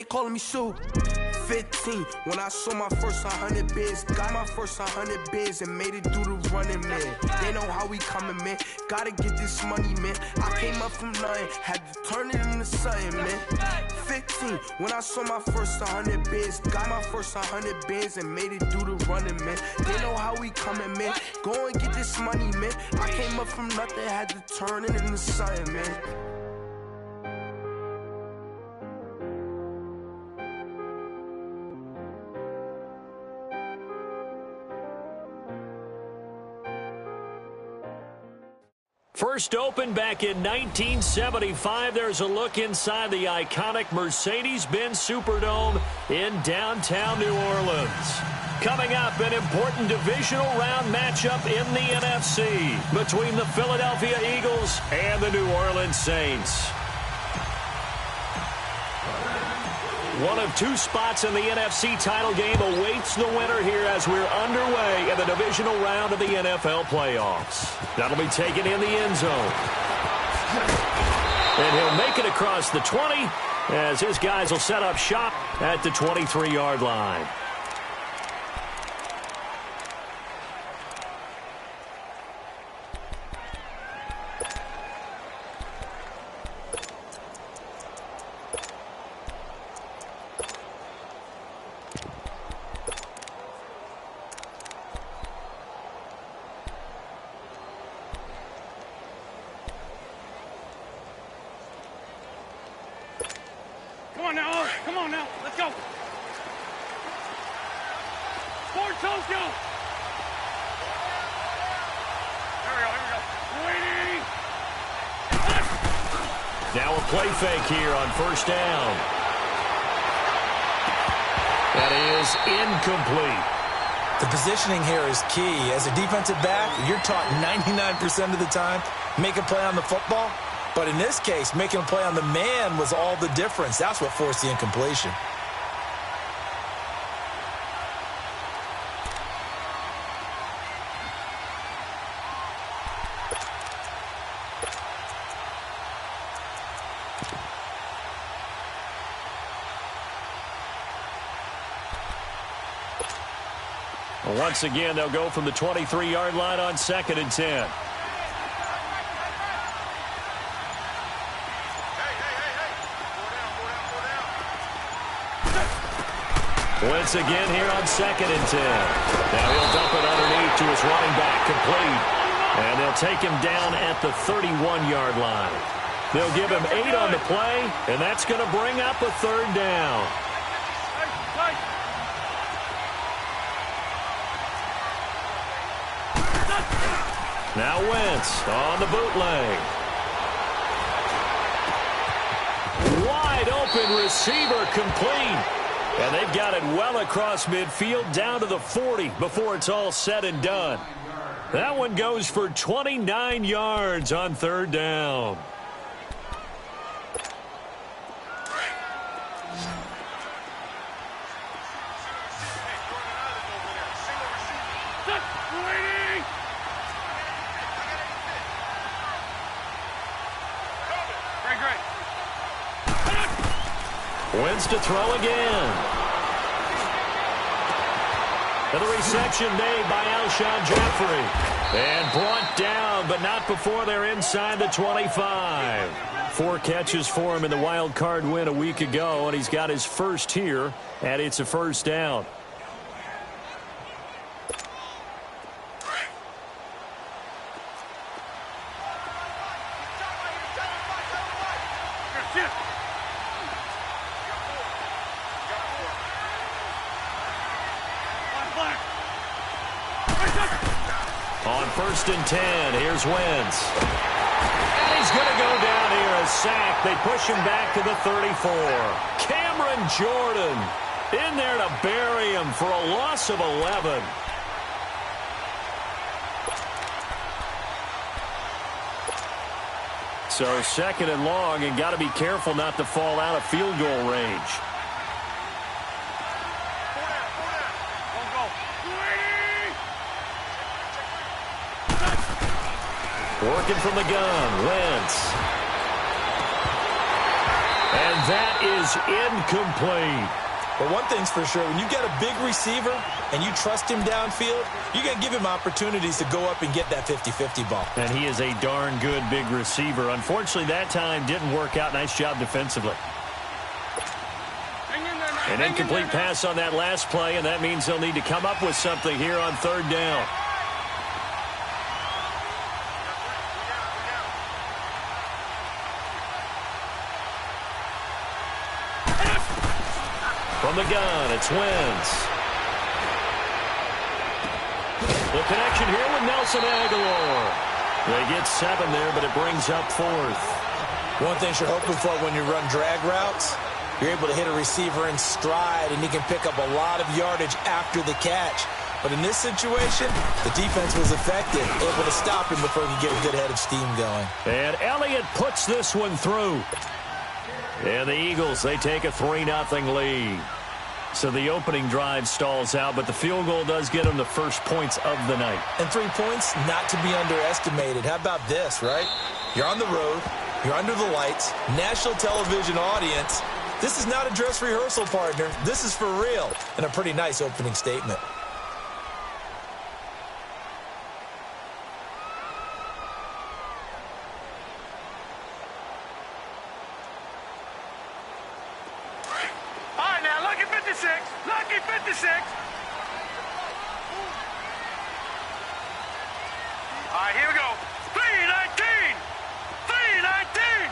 calling me Sue. 15, when I saw my first 100 bids, got my first 100 bids and made it through the running, man. They know how we coming, man. Gotta get this money, man. I came up from nothing, had to turn it into something, man. 15, when I saw my first 100 bids, got my first 100 bids and made it through the running, man. They know how we coming, man. Go and get this money, man. I came up from nothing, had to turn it into something, man. First opened back in 1975, there's a look inside the iconic Mercedes-Benz Superdome in downtown New Orleans. Coming up, an important divisional round matchup in the NFC between the Philadelphia Eagles and the New Orleans Saints. One of two spots in the NFC title game awaits the winner here as we're underway in the divisional round of the NFL playoffs. That'll be taken in the end zone. And he'll make it across the 20 as his guys will set up shop at the 23-yard line. Come on now, let's go. Fort Tokyo. Here we go. Waiting. Now a play fake here on first down. That is incomplete. The positioning here is key. As a defensive back, you're taught 99% of the time, make a play on the football. But in this case, making a play on the man was all the difference. That's what forced the incompletion. Well, once again, they'll go from the 23-yard line on 2nd and 10. Once again here on 2nd and 10. Now he'll dump it underneath to his running back, complete. And they'll take him down at the 31-yard line. They'll give him 8 on the play, and that's going to bring up a 3rd down. Now Wentz on the bootleg. Wide open receiver, complete. And they've got it well across midfield down to the 40 before it's all said and done. That one goes for 29 yards on 3rd down. Wentz to throw again. And the reception made by Alshon Jeffrey. And brought down, but not before they're inside the 25. 4 catches for him in the wild card win a week ago, and he's got his first here, and it's a 1st down. On 1st and 10, here's Wentz. And he's going to go down here, a sack. They push him back to the 34. Cameron Jordan in there to bury him for a loss of 11. So 2nd and long, and got to be careful not to fall out of field goal range. Working from the gun, Wentz. And that is incomplete. But one thing's for sure, when you get a big receiver and you trust him downfield, you're going to give him opportunities to go up and get that 50-50 ball. And he is a darn good big receiver. Unfortunately, that time didn't work out. Nice job defensively. An incomplete pass on that last play, and that means they'll need to come up with something here on third down. From the gun, it's Wentz. The connection here with Nelson Aguilar. They get 7 there, but it brings up 4th. One thing you're hoping for when you run drag routes, you're able to hit a receiver in stride, and he can pick up a lot of yardage after the catch. But in this situation, the defense was effective, able to stop him before he could get a good head of steam going. And Elliott puts this one through. And the Eagles, they take a 3-0 lead. So the opening drive stalls out, but the field goal does get them the first points of the night. And 3 points, not to be underestimated. How about this, right? You're on the road. You're under the lights. National television audience. This is not a dress rehearsal, partner. This is for real. And a pretty nice opening statement. Lucky 56. All right, here we go. 319. 319.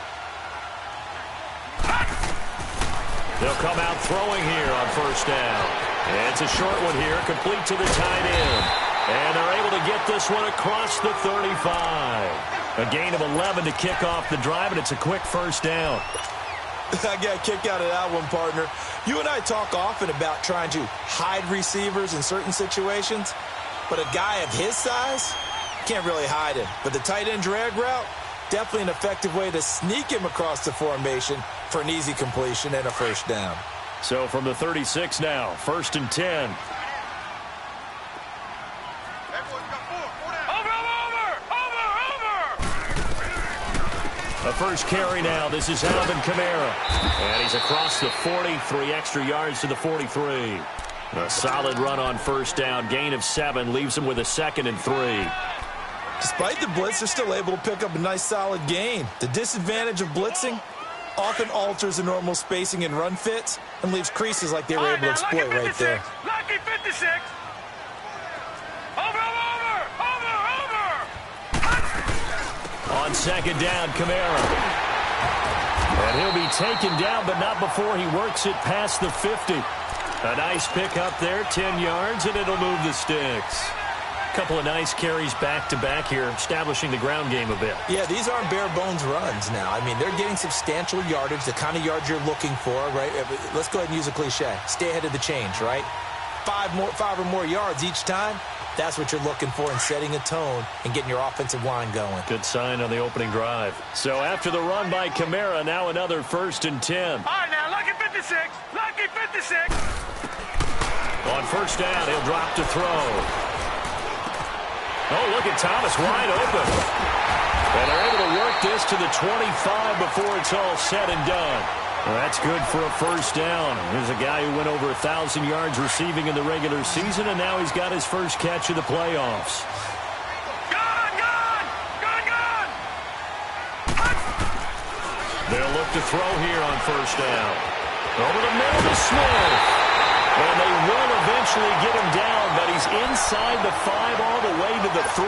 They'll come out throwing here on first down. And it's a short one here, complete to the tight end. And they're able to get this one across the 35. A gain of 11 to kick off the drive, and it's a quick first down. I got kicked out of that one, partner. You and I talk often about trying to hide receivers in certain situations, but a guy of his size can't really hide him. But the tight end drag route, definitely an effective way to sneak him across the formation for an easy completion and a first down. So from the 36 now, 1st and 10. A first carry now. This is Alvin Kamara. And he's across the 40, 3 extra yards to the 43. A solid run on first down. Gain of 7 leaves him with a 2nd and 3. Despite the blitz, they're still able to pick up a nice solid gain. The disadvantage of blitzing often alters the normal spacing and run fits and leaves creases like they were able to exploit right there. Lucky 56. On 2nd down, Kamara. And he'll be taken down, but not before he works it past the 50. A nice pick up there, 10 yards, and it'll move the sticks. A couple of nice carries back-to-back here, establishing the ground game a bit. Yeah, these aren't bare-bones runs now. I mean, they're getting substantial yardage, the kind of yards you're looking for, right? Let's go ahead and use a cliche. Stay ahead of the change, right? 5 or more yards each time. That's what you're looking for in setting a tone and getting your offensive line going. Good sign on the opening drive. So after the run by Kamara, now another 1st and 10. All right, now, lucky 56. Lucky 56. On first down, he'll drop to throw. Oh, look at Thomas wide open. And they're able to work this to the 25 before it's all said and done. Well, that's good for a first down. Here's a guy who went over 1,000 yards receiving in the regular season, and now he's got his first catch of the playoffs. Gone! They'll look to throw here on first down. Over the middle to Smith. And they will eventually get him down, but he's inside the 5 all the way to the 3.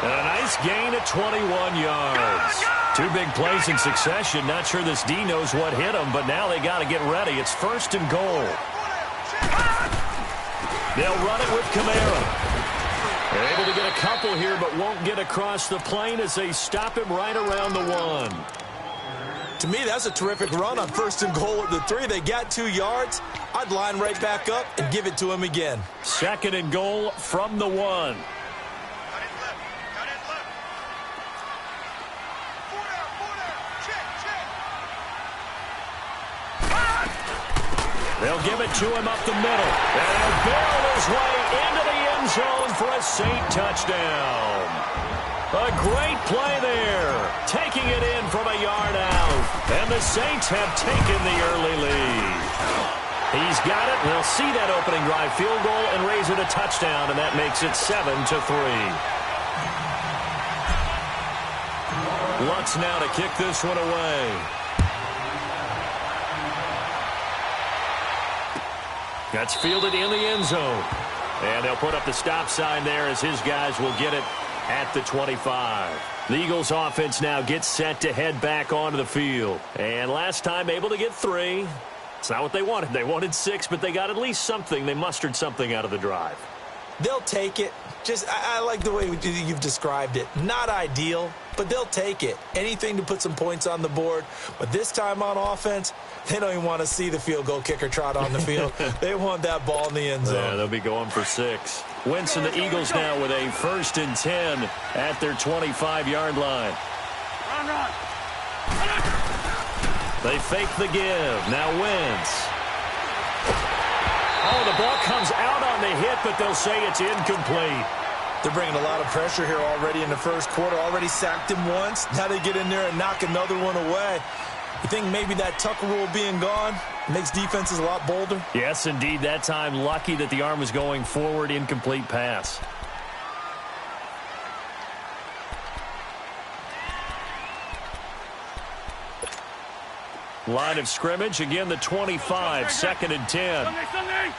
And a nice gain of 21 yards. 2 big plays in succession. Not sure this D knows what hit him, but now they got to get ready. It's 1st and goal. They'll run it with Kamara. They're able to get a couple here, but won't get across the plane as they stop him right around the 1. To me, that's a terrific run on 1st and goal at the 3. They got 2 yards. I'd line right back up and give it to him again. 2nd and goal from the 1. They'll give it to him up the middle. And he'll barrel his way into the end zone for a Saint touchdown. A great play there. Taking banking it in from a yard out. And the Saints have taken the early lead. He's got it. They'll see that opening drive field goal and raise it a touchdown, and that makes it 7-3. Lutz now to kick this one away. That's fielded in the end zone. And they'll put up the stop sign there as his guys will get it at the 25. The Eagles offense now gets set to head back onto the field. And last time able to get 3. It's not what they wanted. They wanted 6, but they got at least something. They mustered something out of the drive. They'll take it. I like the way you've described it. Not ideal, but they'll take it. Anything to put some points on the board. But this time on offense, they don't even want to see the field goal kicker trot on the field. They want that ball in the end zone. Yeah, they'll be going for 6. Wentz and the Eagles now with a 1st and 10 at their 25-yard line. Run. They fake the give. Now Wentz. Oh, the ball comes out on the hit, but they'll say it's incomplete. They're bringing a lot of pressure here already in the first quarter. Already sacked him once. Now they get in there and knock another one away. You think maybe that Tucker rule being gone makes defenses a lot bolder? Yes, indeed. That time, lucky that the arm was going forward. Incomplete pass. Line of scrimmage, again the 25, 2nd and 10. Sunday.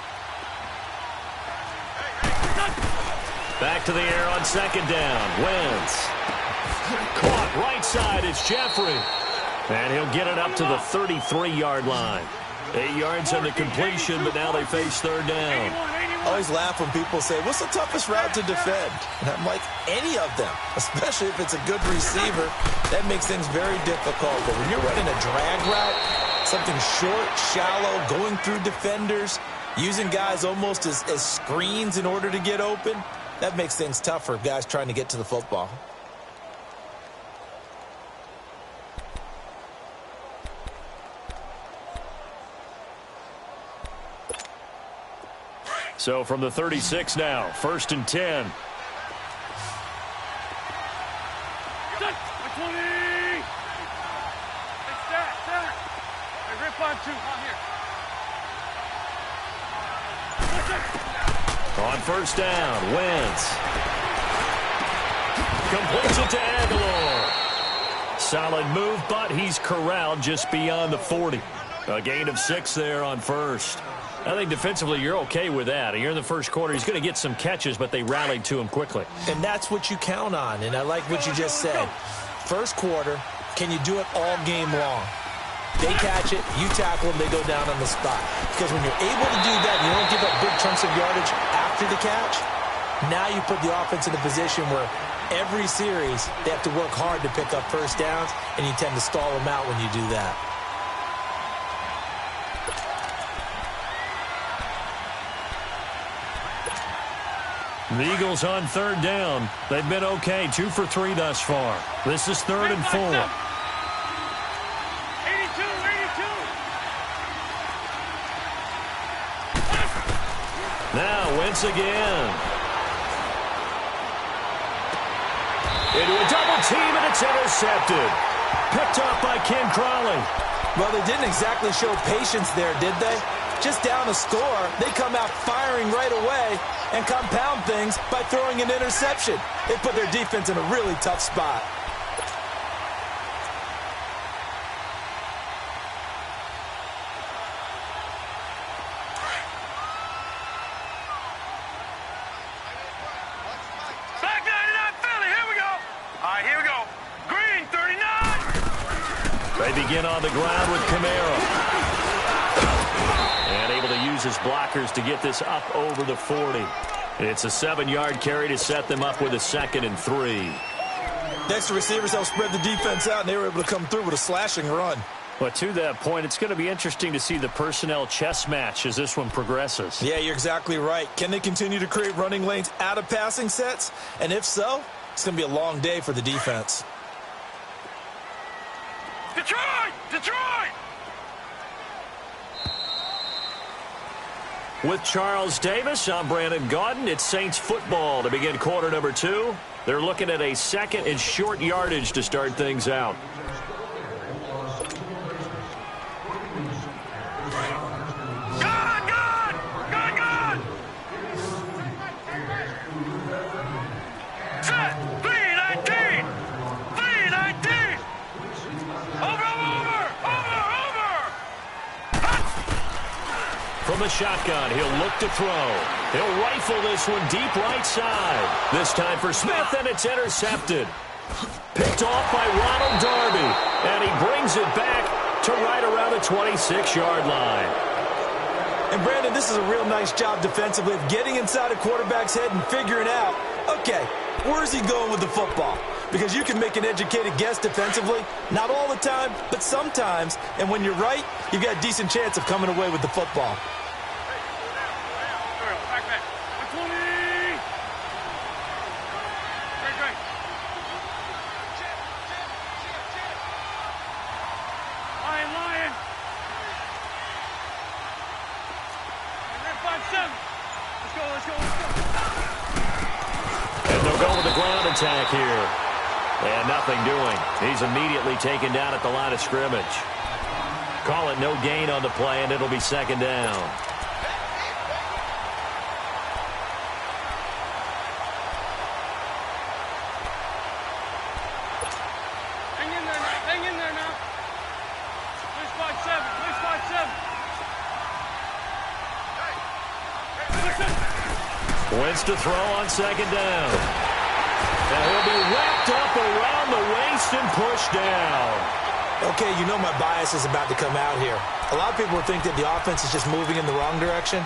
Back to the air on 2nd down. Wentz. Caught right side, it's Jeffrey. And he'll get it up to the 33-yard line. 8 yards on the completion, but now they face 3rd down. I always laugh when people say, what's the toughest route to defend? And I'm like, any of them, especially if it's a good receiver. That makes things very difficult. But when you're running a drag route, something short, shallow, going through defenders, using guys almost as screens in order to get open, that makes things tougher, guys trying to get to the football. So from the 36 now, 1st and 10. 20. It's that. Hey, rip on 2. On here. On 1st down, Wentz. Completes it to Aguilar. Solid move, but he's corralled just beyond the 40. A gain of 6 there on 1st. I think defensively you're okay with that. You're in the first quarter. He's going to get some catches, but they rallied to him quickly. And that's what you count on, and I like what you just said. First quarter, can you do it all game long? They catch it, you tackle them, they go down on the spot. Because when you're able to do that, you don't give up big chunks of yardage after the catch, now you put the offense in a position where every series they have to work hard to pick up 1st downs, and you tend to stall them out when you do that. The Eagles on 3rd down. They've been okay, 2 for 3 thus far. This is 3rd and 4. 82. Now Wentz again. Into a double team, and it's intercepted. Picked off by Ken Crawley. Well, they didn't exactly show patience there, did they? Just down a score, they come out firing right away and compound things by throwing an interception. They put their defense in a really tough spot. Back 99 Philly. Here we go. All right, here we go. Green 39. They begin on the ground with Kamara. And able to use his blockers to get this up over the 40. It's a 7-yard carry to set them up with a 2nd and 3. Next to receivers, they'll spread the defense out, and they were able to come through with a slashing run. But to that point, it's going to be interesting to see the personnel chess match as this one progresses. Yeah, you're exactly right. Can they continue to create running lanes out of passing sets? And if so, it's going to be a long day for the defense. Detroit! With Charles Davis, I'm Brandon Gaudin. It's Saints football to begin quarter number 2. They're looking at a second and short yardage to start things out. From the shotgun, he'll look to throw. He'll rifle this one deep right side. This time for Smith, and it's intercepted. Picked off by Ronald Darby, and he brings it back to right around the 26-yard line. And, Brandon, this is a real nice job defensively of getting inside a quarterback's head and figuring out, okay, where's he going with the football? Because you can make an educated guess defensively, not all the time, but sometimes. And when you're right, you've got a decent chance of coming away with the football. And they'll go with the ground attack here. And nothing doing. He's immediately taken down at the line of scrimmage. Call it no gain on the play, and it'll be second down. Hang in there now. Please 5-7. Wentz to throw on second down. And he'll be wrapped up around the waist and pushed down. Okay, you know my bias is about to come out here. A lot of people think that the offense is just moving in the wrong direction.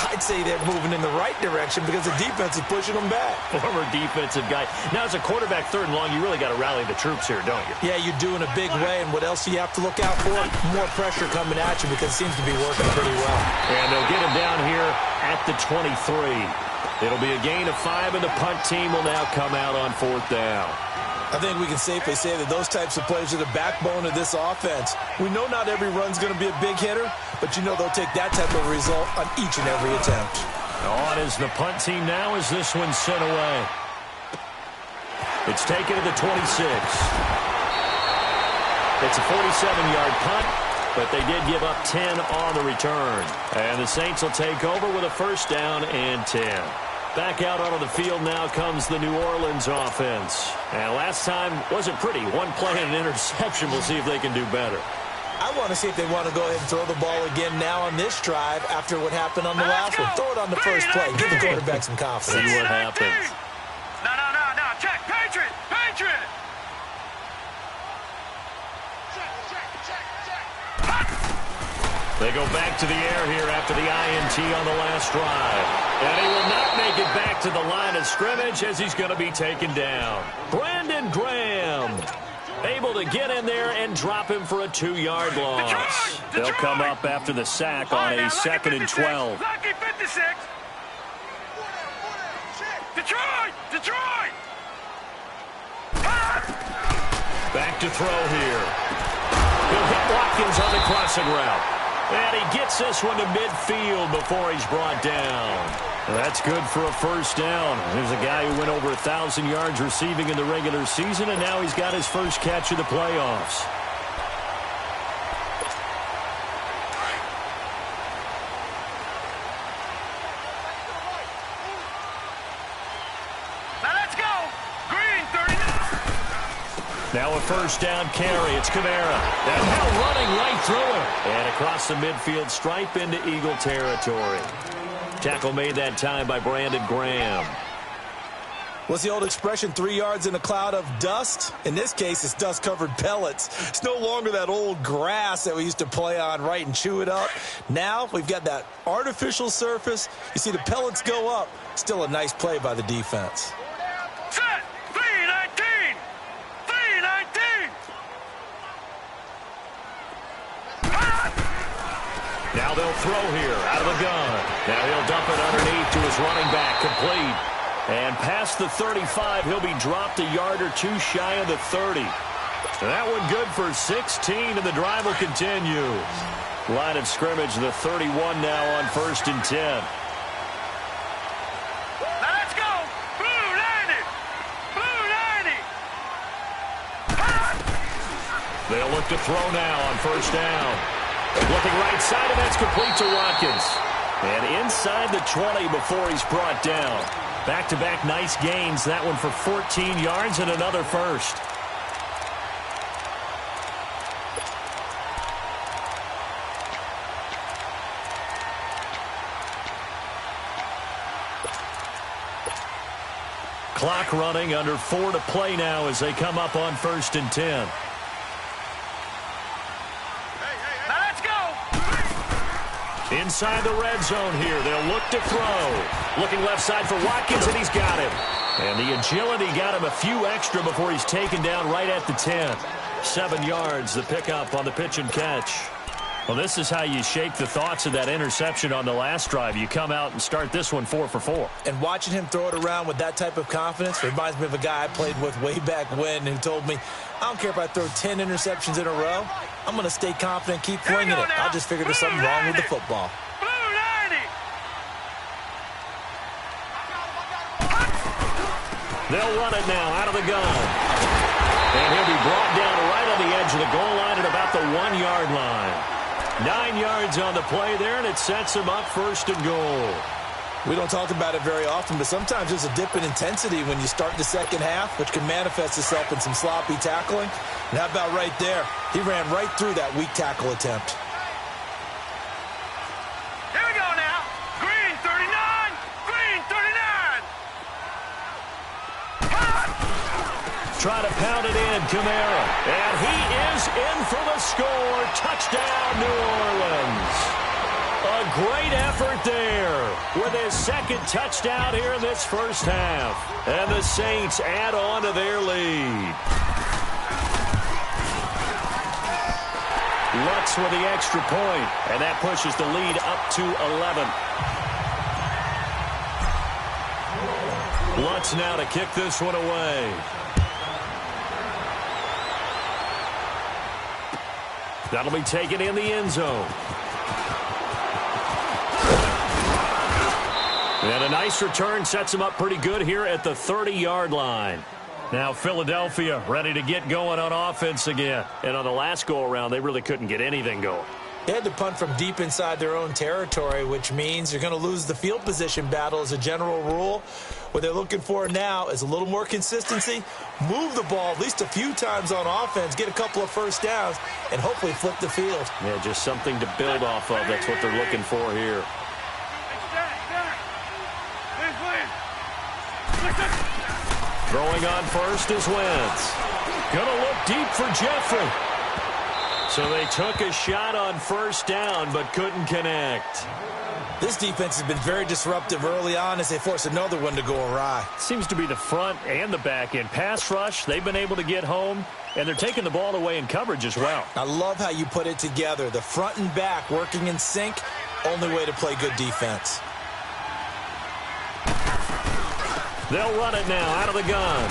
I'd say they're moving in the right direction because the defense is pushing them back. Former defensive guy. Now, as a quarterback, third and long, you really got to rally the troops here, don't you? Yeah, you're doing a big way, and what else do you have to look out for? More pressure coming at you because it seems to be working pretty well. And they'll get him down here at the 23. It'll be a gain of 5, and the punt team will now come out on fourth down. I think we can safely say that those types of plays are the backbone of this offense. We know not every run's going to be a big hitter, but you know they'll take that type of result on each and every attempt. On is the punt team now as this one's sent away. It's taken to the 26. It's a 47-yard punt, but they did give up 10 on the return. And the Saints will take over with a first down and 10. Back out onto the field now comes the New Orleans offense. And last time wasn't pretty. One play and an interception. We'll see if they can do better. I want to see if they want to go ahead and throw the ball again now on this drive after what happened on the last one. Throw it on the first play. Give the quarterback some confidence. See what happens. No. Check. Patriot. They go back to the air here after the INT on the last drive. And he will not make it back to the line of scrimmage as he's going to be taken down. Brandon Graham able to get in there and drop him for a 2-yard loss. They'll come up after the sack on a 2nd and 12. Lucky 56. Detroit. Back to throw here. He'll hit Watkins on the crossing route. And he gets this one to midfield before he's brought down. That's good for a first down. There's a guy who went over 1,000 yards receiving in the regular season, and now he's got his first catch of the playoffs. Now a first down carry. It's Kamara. And now running right through him. And across the midfield stripe into Eagle territory. Tackle made that time by Brandon Graham. What's the old expression, 3 yards in a cloud of dust? In this case, it's dust-covered pellets. It's no longer that old grass that we used to play on, right, and chew it up. Now we've got that artificial surface. You see the pellets go up. Still a nice play by the defense. Set. 3-19. Now they'll throw here out of the gun. Now he'll dump it underneath to his running back, complete. And past the 35, he'll be dropped a yard or two shy of the 30. That one good for 16, and the drive will continue. Line of scrimmage, the 31 now on 1st and 10. Now let's go. Blue 90. They'll look to throw now on first down. Looking right side, and that's complete to Watkins. And inside the 20 before he's brought down. Back-to-back nice gains. That one for 14 yards and another first. Clock running, under 4 to play now as they come up on 1st and 10. Now let's go! Inside the red zone here. They'll look to throw. Looking left side for Watkins, and he's got him. And the agility got him a few extra before he's taken down right at the 10. 7 yards, the pickup on the pitch and catch. Well, this is how you shake the thoughts of that interception on the last drive. You come out and start this one 4 for 4. And watching him throw it around with that type of confidence reminds me of a guy I played with way back when who told me, I don't care if I throw 10 interceptions in a row. I'm going to stay confident, keep flinging it. I just figured there's something wrong with the football. They'll run it now out of the gun. And he'll be brought down right on the edge of the goal line at about the 1-yard line. 9 yards on the play there, and it sets him up 1st and goal. We don't talk about it very often, but sometimes there's a dip in intensity when you start the second half, which can manifest itself in some sloppy tackling. And how about right there? He ran right through that weak tackle attempt. Here we go now. Green 39. Green 39. Try to pound it in, Kamara. And he is in for the score. Touchdown, New Orleans. A great effort there with his second touchdown here in this first half. And the Saints add on to their lead. Lutz with the extra point, and that pushes the lead up to 11. Lutz now to kick this one away. That'll be taken in the end zone. And a nice return sets him up pretty good here at the 30-yard line. Now Philadelphia ready to get going on offense again. And on the last go-around, they really couldn't get anything going. They had to punt from deep inside their own territory, which means you're going to lose the field position battle as a general rule. What they're looking for now is a little more consistency, move the ball at least a few times on offense, get a couple of first downs, and hopefully flip the field. Yeah, just something to build off of. That's what they're looking for here. Throwing on first is Wentz. Gonna look deep for Jeffrey. So they took a shot on first down, but couldn't connect. This defense has been very disruptive early on as they force another one to go awry. Seems to be the front and the back end. Pass rush, they've been able to get home, and they're taking the ball away in coverage as well. I love how you put it together. The front and back working in sync, only way to play good defense. They'll run it now out of the gun.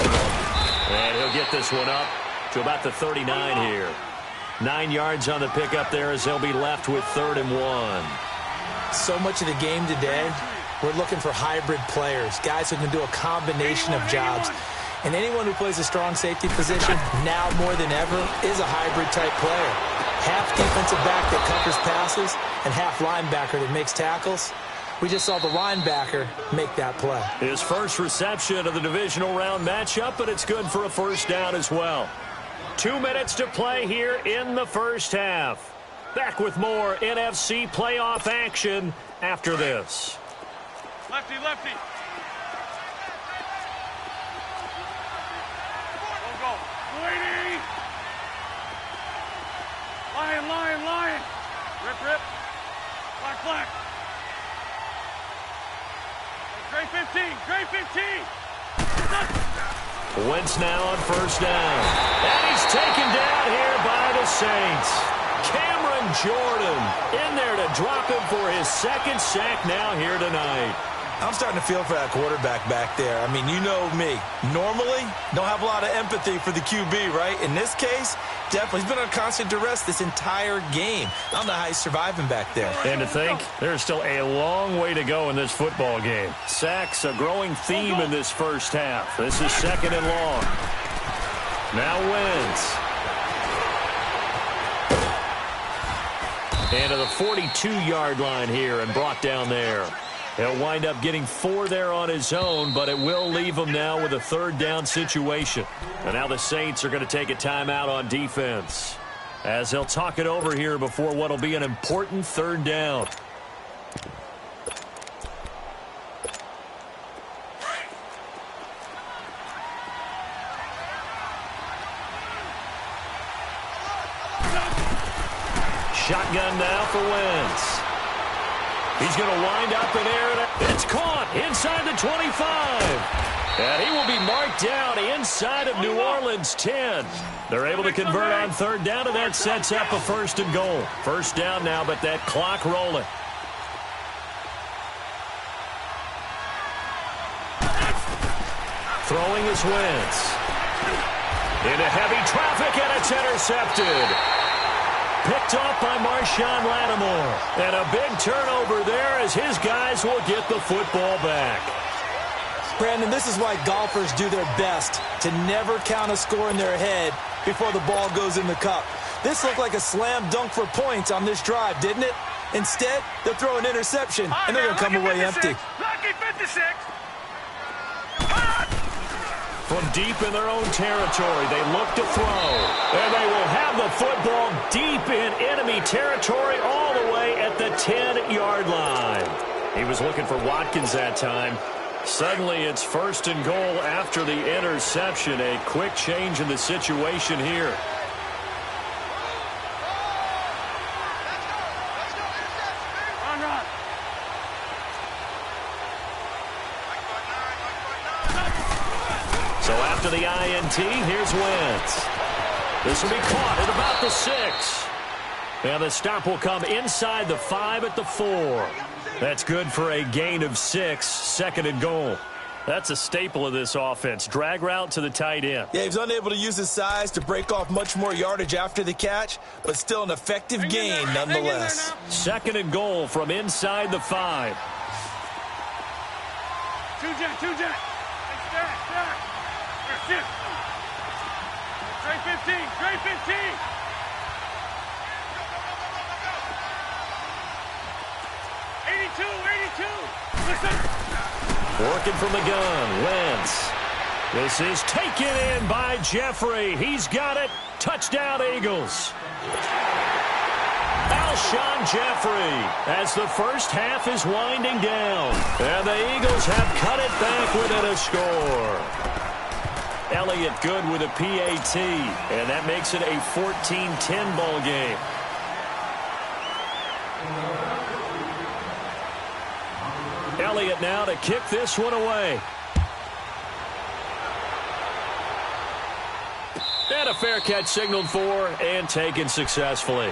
And he'll get this one up to about the 39 here. 9 yards on the pickup there as they'll be left with 3rd and 1. So much of the game today, we're looking for hybrid players, guys who can do a combination of jobs. And anyone who plays a strong safety position, now more than ever, is a hybrid-type player. Half defensive back that covers passes and half linebacker that makes tackles. We just saw the linebacker make that play. His first reception of the divisional round matchup, but it's good for a first down as well. 2 minutes to play here in the first half. Back with more NFC playoff action after this. Lefty, lefty. Go. Lady. Lion, lion, lion. Rip, rip. Black, black. Gray 15, Gray 15. Wentz now on first down. And he's taken down here by the Saints. Cameron Jordan in there to drop him for his second sack now here tonight. I'm starting to feel for that quarterback back there. I mean, you know me. Normally, don't have a lot of empathy for the QB, right? In this case, definitely. He's been under constant duress this entire game. I don't know how he's surviving back there. And to think, there's still a long way to go in this football game. Sacks, a growing theme in this first half. This is 2nd and long. Now Wentz. And to the 42-yard line here and brought down there. He'll wind up getting 4 there on his own, but it will leave him now with a third down situation. And now the Saints are going to take a timeout on defense, as they'll talk it over here before what will be an important third down. Shotgun now for Wentz. He's going to wind up in air. It's caught inside the 25. And he will be marked down inside of New Orleans 10. They're able to convert on third down, and that sets up a first and goal. First down now, but that clock rolling. Throwing is Wentz. Into heavy traffic, and it's intercepted. Picked off by Marshawn Lattimore. And a big turnover there as his guys will get the football back. Brandon, this is why golfers do their best to never count a score in their head before the ball goes in the cup. This looked like a slam dunk for points on this drive, didn't it? Instead, they'll throw an interception, and they're going to come away empty. Lucky 56. From deep in their own territory, they look to throw. And they will have the football deep in enemy territory all the way at the 10-yard line. He was looking for Watkins that time. Suddenly, it's first and goal after the interception. A quick change in the situation here. So after the INT, here's Wentz. This will be caught at about the 6. And the stop will come inside the 5 at the 4. That's good for a gain of 6, second and goal. That's a staple of this offense. Drag route to the tight end. Yeah, he was unable to use his size to break off much more yardage after the catch, but still an effective gain nonetheless. Second and goal from inside the 5. Two-jet. Trey 15. 82. Listen. Working from the gun, Wentz. This is taken in by Jeffrey. He's got it. Touchdown, Eagles. Alshon Jeffrey as the first half is winding down. And the Eagles have cut it back within a score. Elliott good with a PAT, and that makes it a 14-10 ball game. Elliott now to kick this one away. And a fair catch signaled for and taken successfully.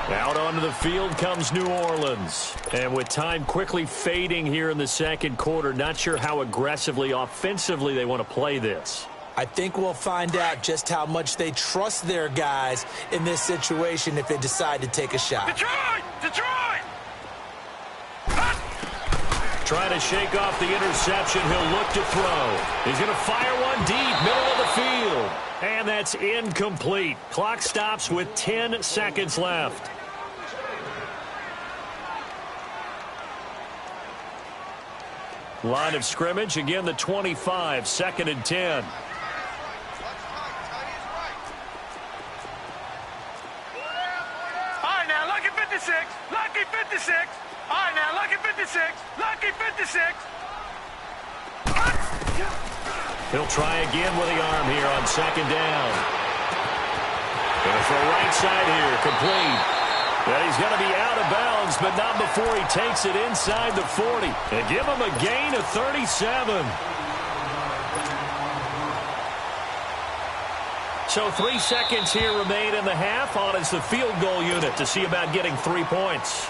Out onto the field comes New Orleans. And with time quickly fading here in the second quarter, not sure how aggressively, offensively they want to play this. I think we'll find out just how much they trust their guys in this situation if they decide to take a shot. Detroit! Trying to shake off the interception. He'll look to throw. He's going to fire one deep, middle of the field. And that's incomplete. Clock stops with 10 seconds left. Line of scrimmage, again the 25, second and 10. All right, now, lucky 56. All right, now, lucky 56. He'll try again with the arm here on second down. Gonna throw right side here, complete. And he's going to be out of bounds, but not before he takes it inside the 40. And give him a gain of 37. So 3 seconds here remain in the half. On is the field goal unit to see about getting 3 points.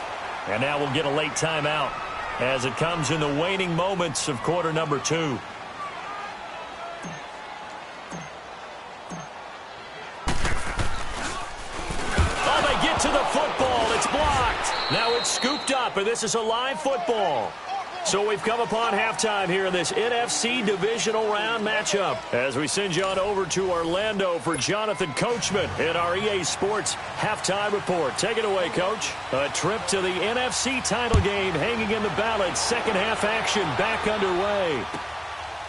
And now we'll get a late timeout as it comes in the waning moments of quarter number 2. To the football, it's blocked. Now it's scooped up, and this is a live football. So we've come upon halftime here in this NFC divisional round matchup as we send you on over to Orlando for Jonathan Coachman in our EA Sports halftime report. Take it away, Coach. A trip to the NFC title game hanging in the balance. Second half action back underway.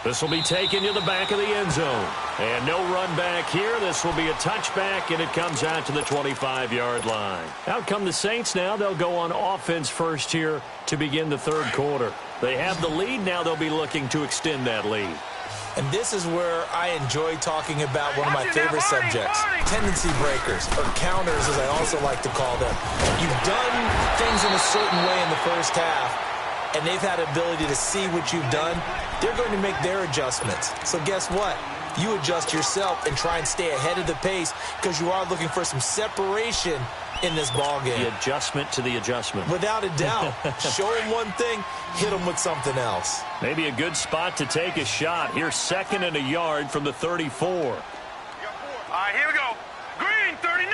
This will be taken to the back of the end zone. And no run back here. This will be a touchback, and it comes out to the 25-yard line. Out come the Saints now. They'll go on offense first here to begin the third quarter. They have the lead. Now they'll be looking to extend that lead. And this is where I enjoy talking about one of my favorite subjects, tendency breakers, or counters as I also like to call them. You've done things in a certain way in the first half, and they've had ability to see what you've done. They're going to make their adjustments. So guess what? You adjust yourself and try and stay ahead of the pace because you are looking for some separation in this ball game. The adjustment to the adjustment. Without a doubt. Show them one thing, hit them with something else. Maybe a good spot to take a shot. Here's 2nd and a yard from the 34. All right, here we go. Green, 39.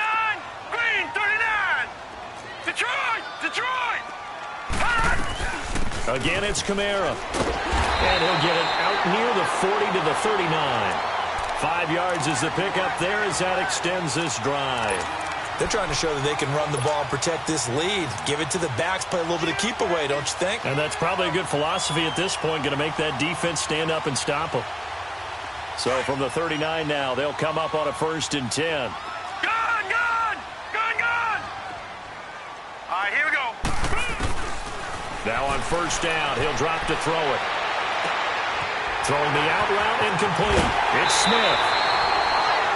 Green, 39. Detroit, Detroit. Again, it's Kamara. And he'll get it out near the 40 to the 39. 5 yards is the pickup there as that extends this drive. They're trying to show that they can run the ball and protect this lead. Give it to the backs, play a little bit of keep away, don't you think? And that's probably a good philosophy at this point, going to make that defense stand up and stop them. So from the 39 now, they'll come up on a 1st and 10. Gun, gun, gun, gun. All right, here we go. Now on 1st down, he'll drop to throw it. Throwing the out route incomplete. It's Smith.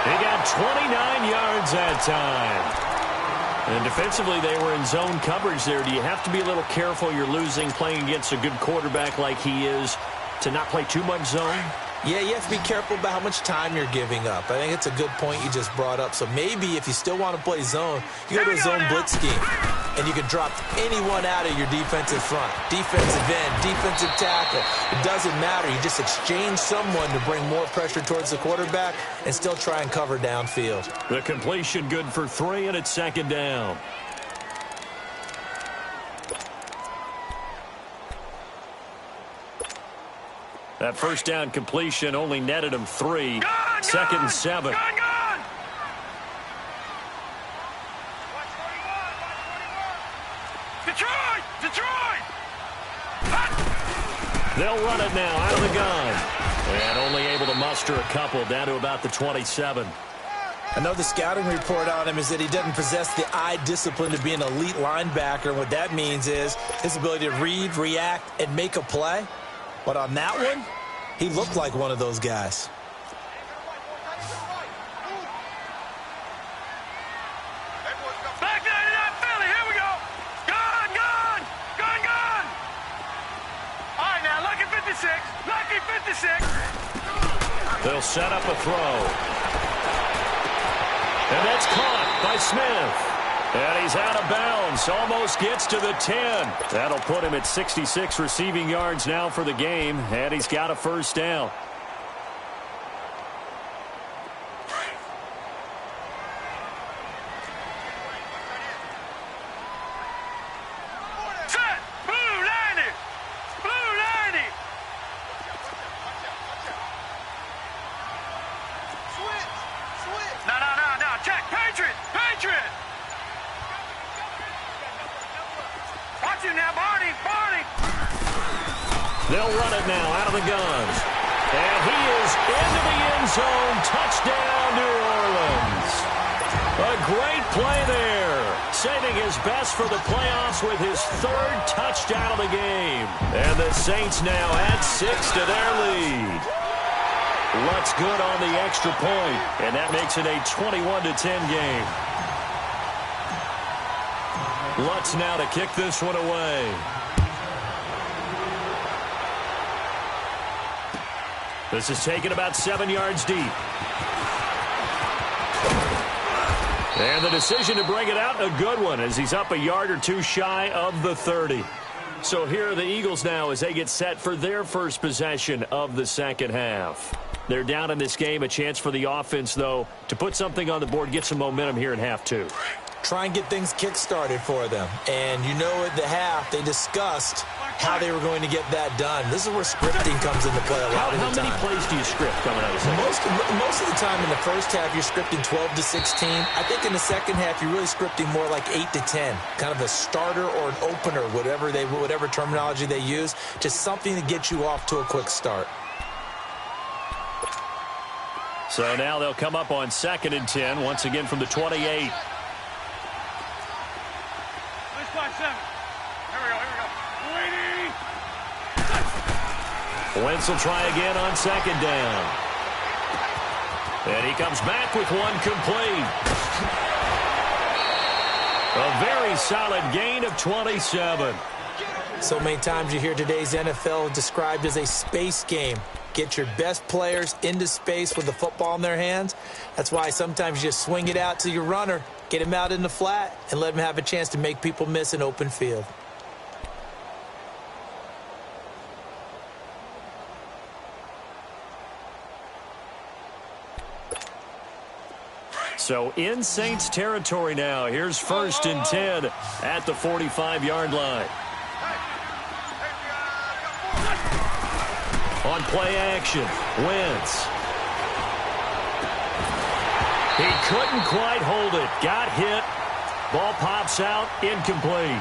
He got 29 yards that time. And defensively, they were in zone coverage there. Do you have to be a little careful? You're losing, playing against a good quarterback like he is, to not play too much zone? Yeah, you have to be careful about how much time you're giving up. I think it's a good point you just brought up. So maybe if you still want to play zone, you go to a zone blitz scheme. And you can drop anyone out of your defensive front. Defensive end, defensive tackle. It doesn't matter. You just exchange someone to bring more pressure towards the quarterback and still try and cover downfield. The completion good for 3, and it's 2nd down. That 1st down completion only netted him 3. 2nd and 7. Gun, gun. Detroit, Detroit. They'll run it now out of the gun. And only able to muster a couple down to about the 27. I know the scouting report on him is that he doesn't possess the eye discipline to be an elite linebacker. And what that means is his ability to read, react, and make a play. But on that one, he looked like one of those guys. Back 99 Philly, here we go. Gun, gun, gun, gun. All right, now, lucky 56. Lucky 56. They'll set up a throw. And that's caught by Smith. And he's out of bounds. Almost gets to the 10. That'll put him at 66 receiving yards now for the game. And he's got a 1st down. Set. Blue 90. Blue 90. Switch. No. Check. Patriot. Patriot. Watch him now, Barney. Barney. They'll run it now out of the guns. And he is into the end zone. Touchdown, New Orleans. A great play there. Saving his best for the playoffs with his 3rd touchdown of the game. And the Saints now add 6 to their lead. Lutz good on the extra point, and that makes it a 21-10 game. Lutz now to kick this one away. This is taken about 7 yards deep. And the decision to bring it out, a good one, as he's up a yard or 2 shy of the 30. So here are the Eagles now as they get set for their first possession of the second half. They're down in this game. A chance for the offense, though, to put something on the board, get some momentum here in half 2. try and get things kick-started for them. And you know at the half, they discussed how they were going to get that done. This is where scripting comes into play a lot of the time. How many plays do you script coming out of the second? Most of the time in the first half, you're scripting 12 to 16. I think in the second half, you're really scripting more like 8 to 10. Kind of a starter or an opener, whatever terminology they use. Just something to get you off to a quick start. So now they'll come up on 2nd and 10, once again from the 28. Wentz will try again on 2nd down. And he comes back with one complete. A very solid gain of 27. So many times you hear today's NFL described as a space game. Get your best players into space with the football in their hands. That's why sometimes you just swing it out to your runner, get him out in the flat, and let him have a chance to make people miss an open field. So in Saints territory now. Here's 1st and 10 at the 45-yard line. On play action, Wentz. He couldn't quite hold it. Got hit. Ball pops out, incomplete.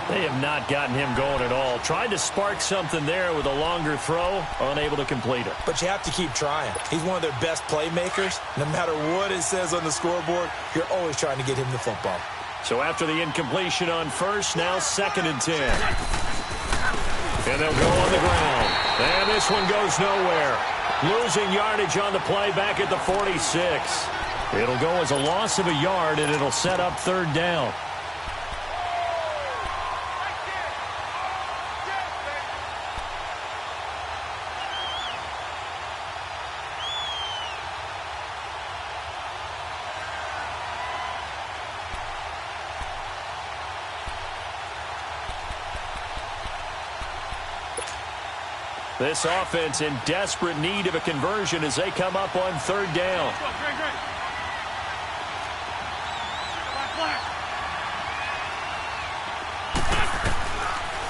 They have not gotten him going at all. Tried to spark something there with a longer throw, unable to complete it. But you have to keep trying. He's one of their best playmakers. No matter what it says on the scoreboard, you're always trying to get him the football. So after the incompletion on 1st, now 2nd and 10. And they'll go on the ground. And this one goes nowhere. Losing yardage on the play back at the 46. It'll go as a loss of a yard, and it'll set up 3rd down. This offense in desperate need of a conversion as they come up on 3rd down.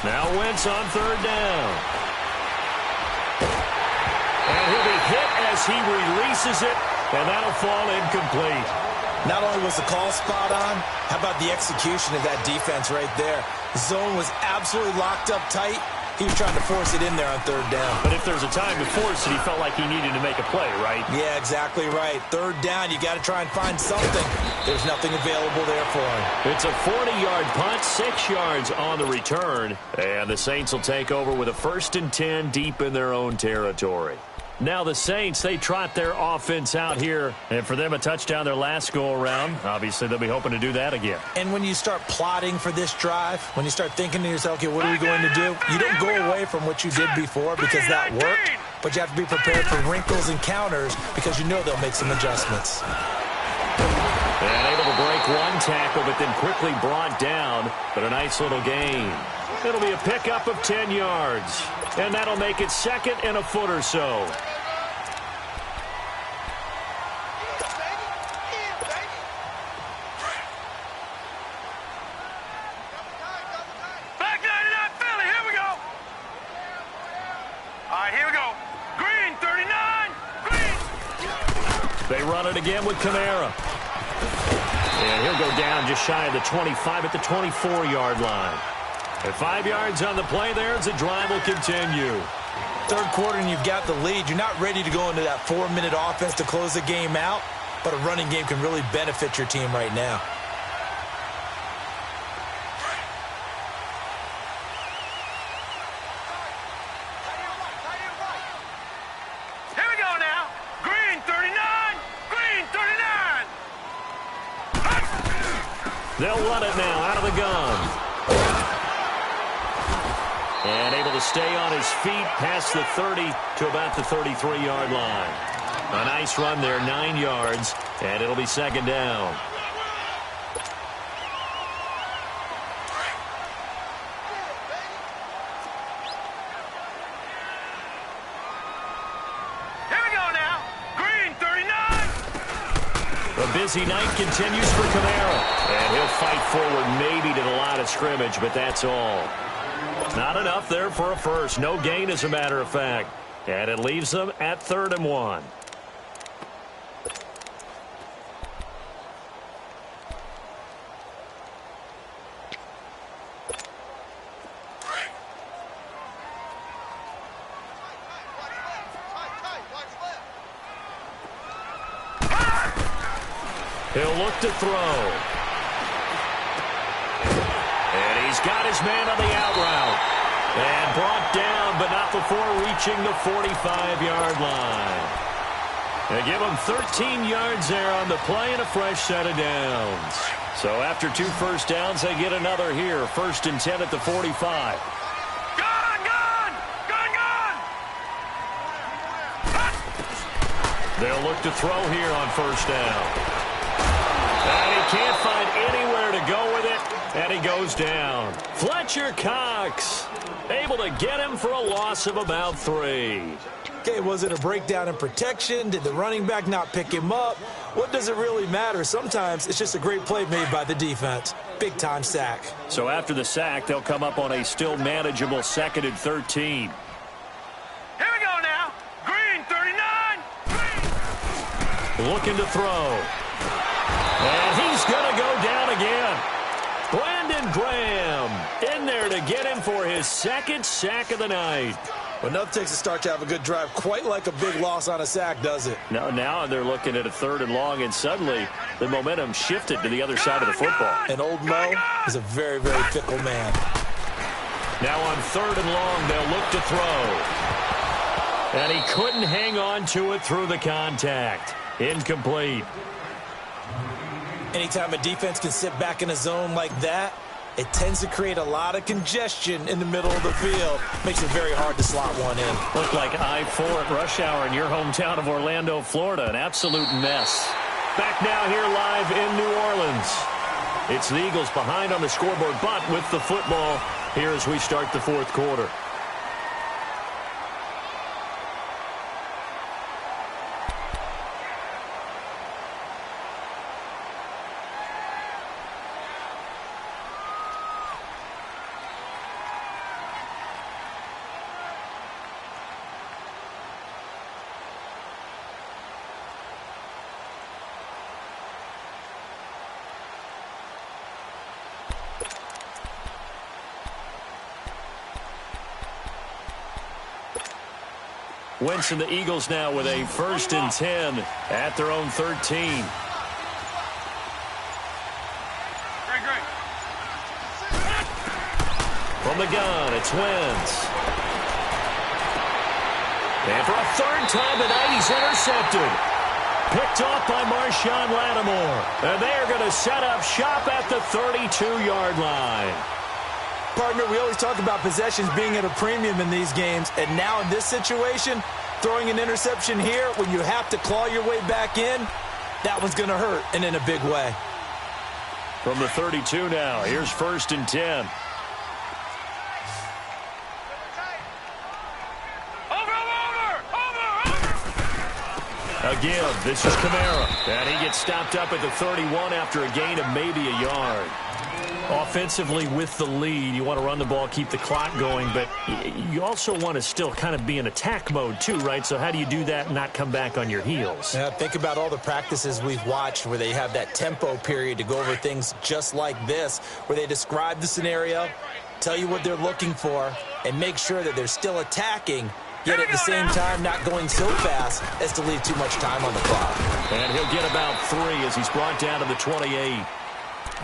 Now Wentz on 3rd down. And he'll be hit as he releases it, and that'll fall incomplete. Not only was the call spot on, how about the execution of that defense right there? The zone was absolutely locked up tight. He was trying to force it in there on 3rd down. But if there's a time to force it, he felt like he needed to make a play, right? Yeah, exactly right. 3rd down, you got to try and find something. There's nothing available there for him. It's a 40-yard punt, 6 yards on the return. And the Saints will take over with a 1st and 10 deep in their own territory. Now the Saints, they trot their offense out here. And for them, a touchdown their last go-around. Obviously, they'll be hoping to do that again. And when you start plotting for this drive, when you start thinking to yourself, okay, what are we going to do? You don't go away from what you did before because that worked. But you have to be prepared for wrinkles and counters because you know they'll make some adjustments. And able to break one tackle, but then quickly brought down. But a nice little gain. It'll be a pickup of 10 yards. And that'll make it 2nd and a foot or so. Back 99 Philly, here we go. All right, here we go. Green, 39. Green. They run it again with Kamara. And he'll go down just shy of the 25 at the 24-yard line. At 5 yards on the play there as the drive will continue. 3rd quarter and you've got the lead. You're not ready to go into that 4-minute offense to close the game out, but a running game can really benefit your team right now. Here we go now. Green, 39. Green, 39. They'll run it now out of the gun. And able to stay on his feet past the 30 to about the 33-yard line. A nice run there, 9 yards, and it'll be 2nd down. Here we go now. Green, 39. A busy night continues for Kamara. And he'll fight forward maybe to the line of scrimmage, but that's all. Not enough there for a first. No gain, as a matter of fact. And it leaves them at 3rd and 1. He'll look to throw. And he's got his man on the out route. And brought down, but not before reaching the 45-yard line. They give him 13 yards there on the play and a fresh set of downs. So after 2 first downs, they get another here. 1st and 10 at the 45. They'll look to throw here on 1st down. And he can't find anywhere to go with it, and he goes down. Fletcher Cox able to get him for a loss of about 3. Okay, was it a breakdown in protection? Did the running back not pick him up? What does it really matter? Sometimes it's just a great play made by the defense. Big-time sack. So after the sack, they'll come up on a still manageable 2nd and 13. Here we go now. Green, 39. Green. Looking to throw. And he's going to go down again. Brandon Graham in there to get him for his 2nd sack of the night. Well, nothing takes a start to have a good drive quite like a big loss on a sack, does it? No, now they're looking at a 3rd and long, and suddenly the momentum shifted to the other side of the football. And old Mo is a very, very fickle man. Now on 3rd and long, they'll look to throw. And he couldn't hang on to it through the contact. Incomplete. Anytime a defense can sit back in a zone like that, it tends to create a lot of congestion in the middle of the field. Makes it very hard to slot one in. Looked like I-4 at rush hour in your hometown of Orlando, Florida. An absolute mess. Back now here live in New Orleans. It's the Eagles behind on the scoreboard, but with the football here as we start the 4th quarter. Wentz and the Eagles now with a 1st and 10 at their own 13. Great. From the gun, it's Wentz. And for a 3rd time tonight, he's intercepted. Picked off by Marshawn Lattimore. And they are going to set up shop at the 32-yard line. Partner, we always talk about possessions being at a premium in these games, and now in this situation, throwing an interception here when you have to claw your way back in, that one's going to hurt, and in a big way. From the 32 now, here's 1st and 10. Again, this is Kamara. And he gets stopped up at the 31 after a gain of maybe a yard. Offensively with the lead, you want to run the ball, keep the clock going, but you also want to still kind of be in attack mode too, right? So how do you do that and not come back on your heels? Yeah, think about all the practices we've watched where they have that tempo period to go over things just like this, where they describe the scenario, tell you what they're looking for, and make sure that they're still attacking, yet at the same time not going so fast as to leave too much time on the clock. And he'll get about 3 as he's brought down to the 28.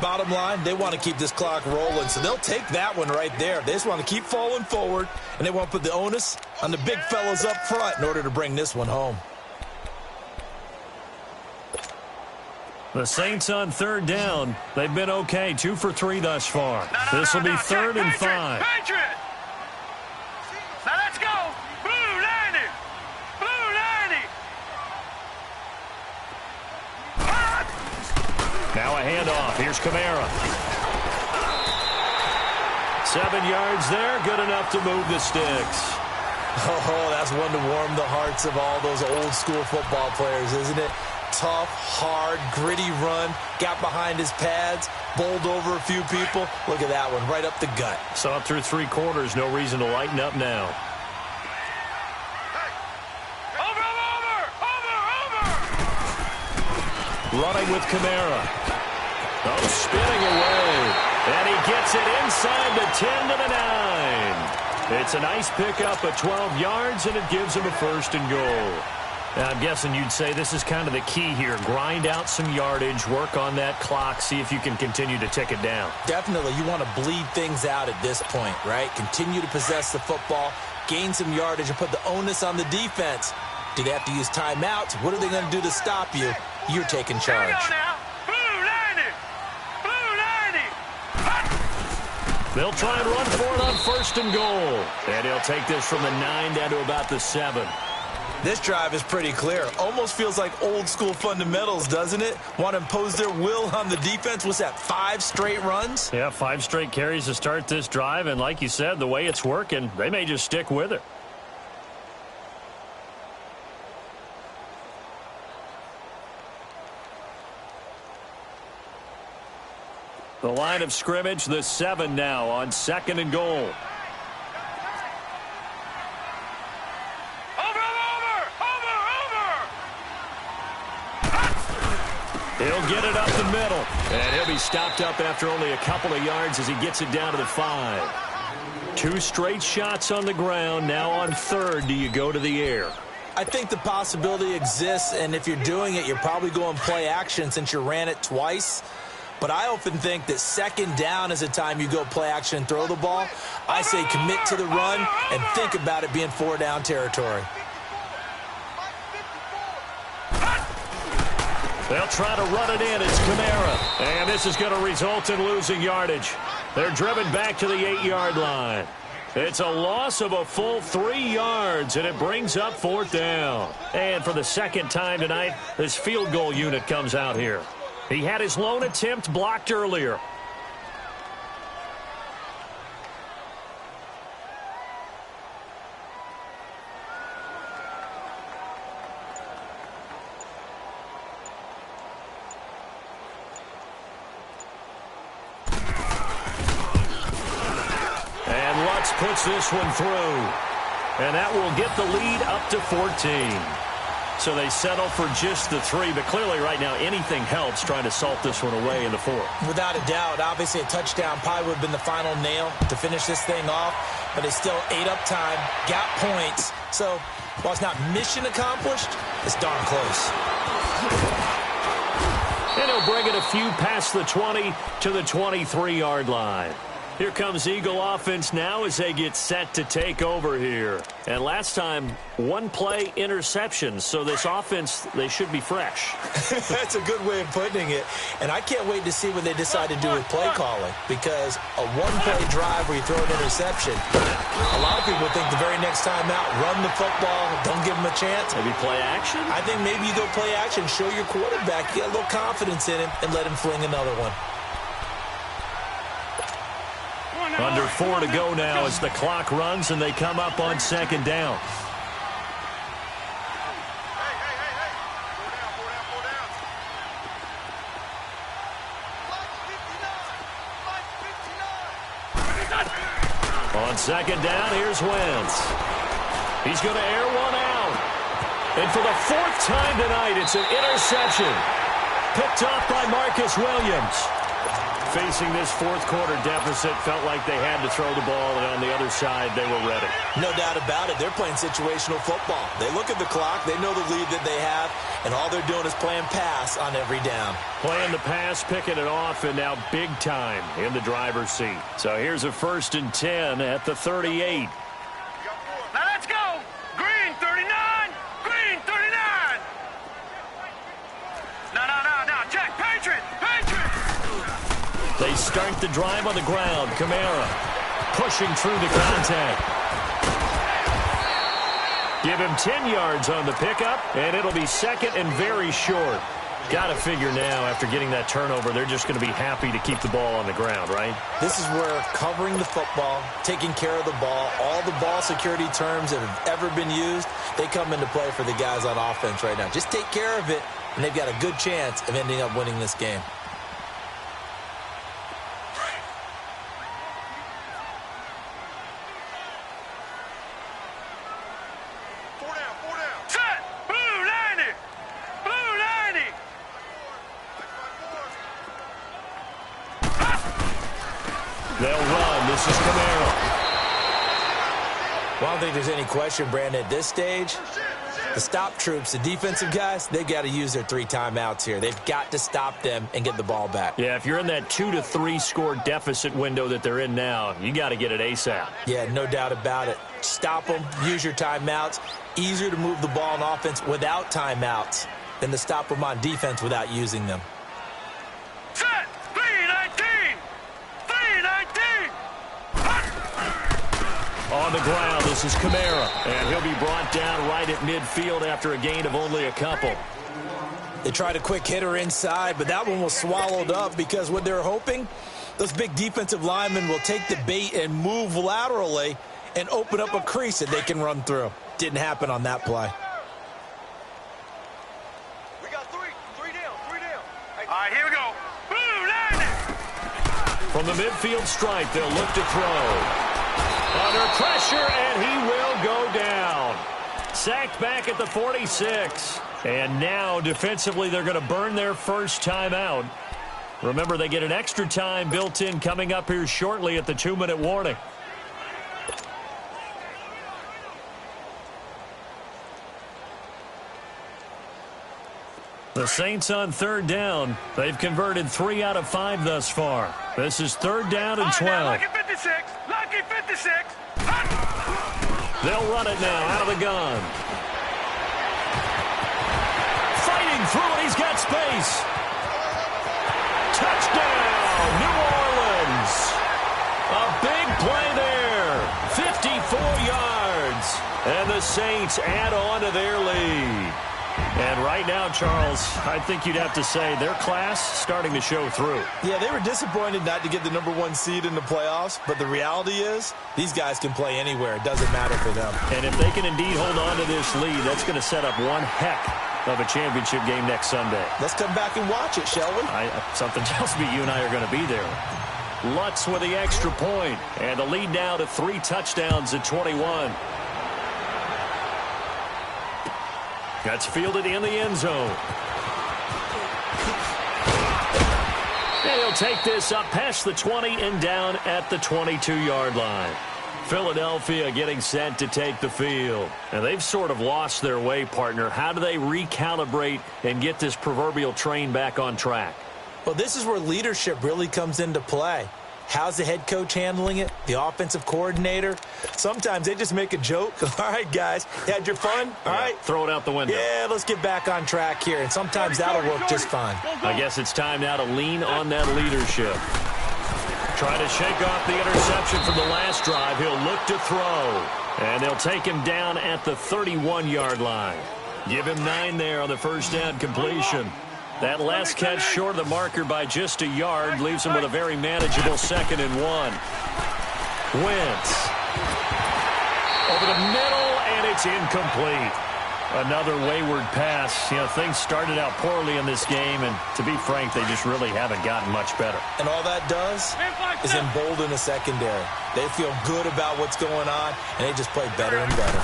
Bottom line, they want to keep this clock rolling, so they'll take that one right there. They just want to keep falling forward, and they want to put the onus on the big fellas up front in order to bring this one home. The Saints on 3rd down. They've been okay, 2 for 3 thus far. This will be 3rd and 5. Patriot. Now let's go. Blue 90. Blue 90. Now a handoff. Here's Kamara. 7 yards there. Good enough to move the sticks. Oh, that's one to warm the hearts of all those old school football players, isn't it? tough, hard, gritty run. Got behind his pads, bowled over a few people. Look at that one, right up the gut. Saw it through 3 quarters. No reason to lighten up now. Running with Kamara. Oh, spinning away. And he gets it inside the 10 to the 9. It's a nice pickup at 12 yards, and it gives him a 1st and goal. Now, I'm guessing you'd say this is kind of the key here. Grind out some yardage, work on that clock, see if you can continue to tick it down. Definitely. You want to bleed things out at this point, right? Continue to possess the football, gain some yardage, and put the onus on the defense. Do they have to use timeouts? What are they going to do to stop you? You're taking charge. They'll try and run for it on 1st and goal. And he'll take this from the 9 down to about the 7. This drive is pretty clear. Almost feels like old school fundamentals, doesn't it? Want to impose their will on the defense. What's that, 5 straight runs? Yeah, 5 straight carries to start this drive. And like you said, the way it's working, they may just stick with it. The line of scrimmage, the 7 now on 2nd and goal. He'll get it up the middle. And he'll be stopped up after only a couple of yards as he gets it down to the 5. 2 straight shots on the ground. Now on 3rd, do you go to the air? I think the possibility exists, and if you're doing it, you're probably going play action since you ran it twice. But I often think that 2nd down is a time you go play action and throw the ball. I say commit to the run and think about it being 4 down territory. They'll try to run it in. It's Kamara. And this is going to result in losing yardage. They're driven back to the 8-yard line. It's a loss of a full 3 yards, and it brings up 4th down. And for the 2nd time tonight, this field goal unit comes out here. He had his lone attempt blocked earlier. And Lutz puts this one through. And that will get the lead up to 14. So they settle for just the 3, but clearly right now anything helps trying to salt this one away in the 4th. Without a doubt, obviously a touchdown probably would have been the final nail to finish this thing off, but they still ate up time, got points. So while it's not mission accomplished, it's darn close. And he'll bring it a few past the 20 to the 23-yard line. Here comes Eagle offense now as they get set to take over here. And last time, 1 play interception. So this offense, they should be fresh. That's a good way of putting it. And I can't wait to see what they decide to do with play calling. Because a 1-play drive where you throw an interception, a lot of people think the very next time out, run the football, don't give them a chance. Maybe play action? I think maybe you go play action, show your quarterback, get a little confidence in him, and let him fling another one. Under 4 to go now as the clock runs and they come up on 2nd down. On 2nd down, here's Wentz. He's going to air one out. And for the 4th time tonight, it's an interception. Picked off by Marcus Williams. Facing this 4th quarter deficit, felt like they had to throw the ball, and on the other side, they were ready. No doubt about it. They're playing situational football. They look at the clock, they know the lead that they have, and all they're doing is playing pass on every down. Playing the pass, picking it off, and now big time in the driver's seat. So here's a 1st and 10 at the 38. Now let's go. Green 39. Green 39. No. Check. Patriot. They start the drive on the ground. Kamara pushing through the contact. Give him 10 yards on the pickup, and it'll be 2nd and very short. Got to figure now, after getting that turnover, they're just going to be happy to keep the ball on the ground, right? This is where covering the football, taking care of the ball, all the ball security terms that have ever been used, they come into play for the guys on offense right now. Just take care of it, and they've got a good chance of ending up winning this game. They'll run. This is Kamara. Well, I don't think there's any question, Brandon, at this stage, the stop troops, the defensive guys, they've got to use their 3 timeouts here. They've got to stop them and get the ball back. Yeah, if you're in that 2 to 3 score deficit window that they're in now, you got to get it ASAP. Yeah, no doubt about it. Stop them, use your timeouts. Easier to move the ball on offense without timeouts than to stop them on defense without using them. Set! 3-19! 3-19! On the ground, this is Kamara, and he'll be brought down right at midfield after a gain of only a couple. They tried a quick hitter inside, but that one was swallowed up because what they're hoping, those big defensive linemen will take the bait and move laterally and open up a crease that they can run through. Didn't happen on that play. We got 3 down. All right, here we go. Blue line. From the midfield stripe, they'll look to throw. Under pressure, and he will go down. Sacked back at the 46. And now, defensively, they're going to burn their first timeout. Remember, they get an extra time built in coming up here shortly at the 2-minute warning. The Saints on 3rd down. They've converted 3 out of 5 thus far. This is 3rd down and 12. Lucky 56. Lucky 56. They'll run it now out of the gun. Fighting through it. He's got space. Touchdown, New Orleans. A big play there. 54 yards. And the Saints add on to their lead. And right now, Charles, I think you'd have to say their class starting to show through. Yeah, they were disappointed not to get the #1 seed in the playoffs, but the reality is these guys can play anywhere. It doesn't matter for them. And if they can indeed hold on to this lead, that's going to set up one heck of a championship game next Sunday. Let's come back and watch it, shall we? Something tells me you and I are going to be there. Lutz with the extra point, and the lead now to 3 touchdowns at 21. That's fielded in the end zone. And he'll take this up past the 20 and down at the 22-yard line. Philadelphia getting set to take the field. And they've sort of lost their way, partner. How do they recalibrate and get this proverbial train back on track? Well, this is where leadership really comes into play. How's the head coach handling it? The offensive coordinator? Sometimes they just make a joke. All right, guys, had your fun? All right. Throw it out the window. Yeah, let's get back on track here. And sometimes that'll work just fine. I guess it's time now to lean on that leadership. Try to shake off the interception from the last drive. He'll look to throw. And they'll take him down at the 31-yard line. Give him 9 there on the first down completion. That last catch short of the marker by just a yard leaves him with a very manageable 2nd and 1. Wentz. Over the middle, and it's incomplete. Another wayward pass. You know, things started out poorly in this game, and to be frank, they just really haven't gotten much better. And all that does is embolden the secondary. They feel good about what's going on, and they just play better and better.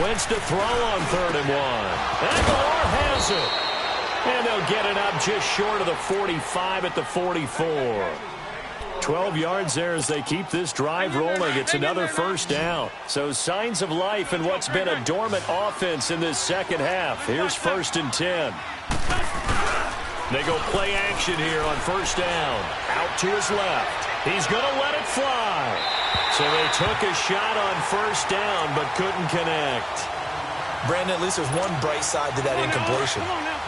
Wentz to throw on 3rd and 1. And Moore has it. And they'll get it up just short of the 45 at the 44. 12 yards there as they keep this drive rolling. It's another first down. So signs of life in what's been a dormant offense in this second half. Here's 1st and 10. They go play action here on first down. Out to his left. He's going to let it fly. So they took a shot on first down but couldn't connect. Brandon, at least there's one bright side to that incompletion.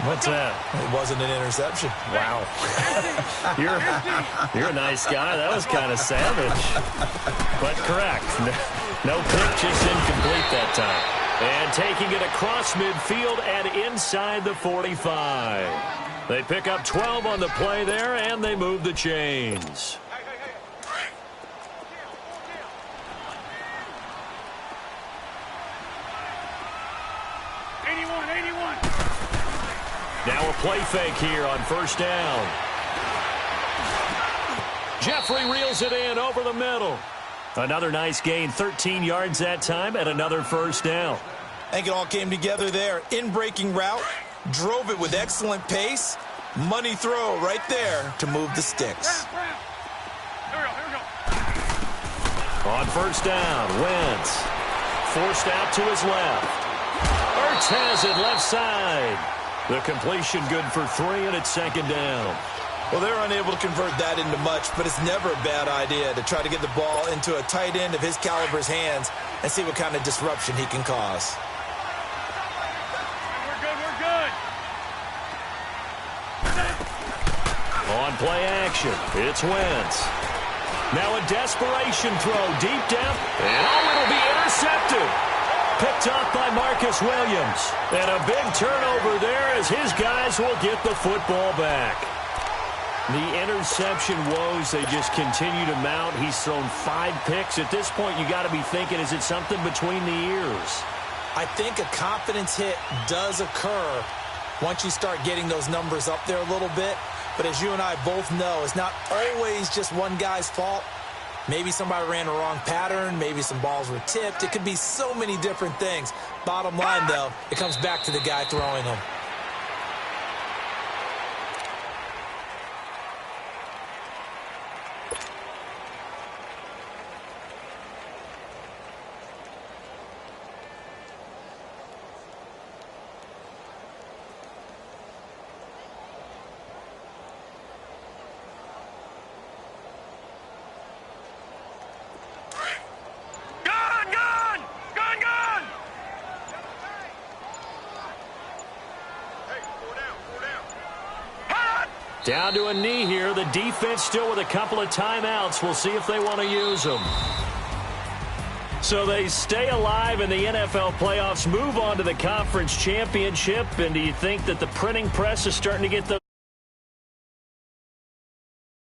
What's that? It wasn't an interception. Wow. You're a nice guy. That was kind of savage. But correct. No pick, just incomplete that time. And taking it across midfield and inside the 45. They pick up 12 on the play there, and they move the chains. 81. Now a play fake here on first down. Jeffrey reels it in over the middle. Another nice gain, 13 yards that time, and another first down. I think it all came together there. In-breaking route, drove it with excellent pace. Money throw right there to move the sticks. Here we go. On first down, Wentz. Forced out to his left. Ertz has it left side. The completion good for 3, and it's second down. Well, they're unable to convert that into much, but it's never a bad idea to try to get the ball into a tight end of his caliber's hands and see what kind of disruption he can cause. We're good. On play action, it's Wentz. Now a desperation throw deep down, and it'll be intercepted. Picked up by Marcus Williams. And a big turnover there as his guys will get the football back. The interception woes, they just continue to mount. He's thrown 5 picks. At this point, you got to be thinking, is it something between the ears? I think a confidence hit does occur once you start getting those numbers up there a little bit. But as you and I both know, it's not always just one guy's fault. Maybe somebody ran a wrong pattern. Maybe some balls were tipped. It could be so many different things. Bottom line, though, it comes back to the guy throwing them. Down to a knee here. The defense still with a couple of timeouts. We'll see if they want to use them. So they stay alive in the NFL playoffs, move on to the conference championship. And do you think that the printing press is starting to get the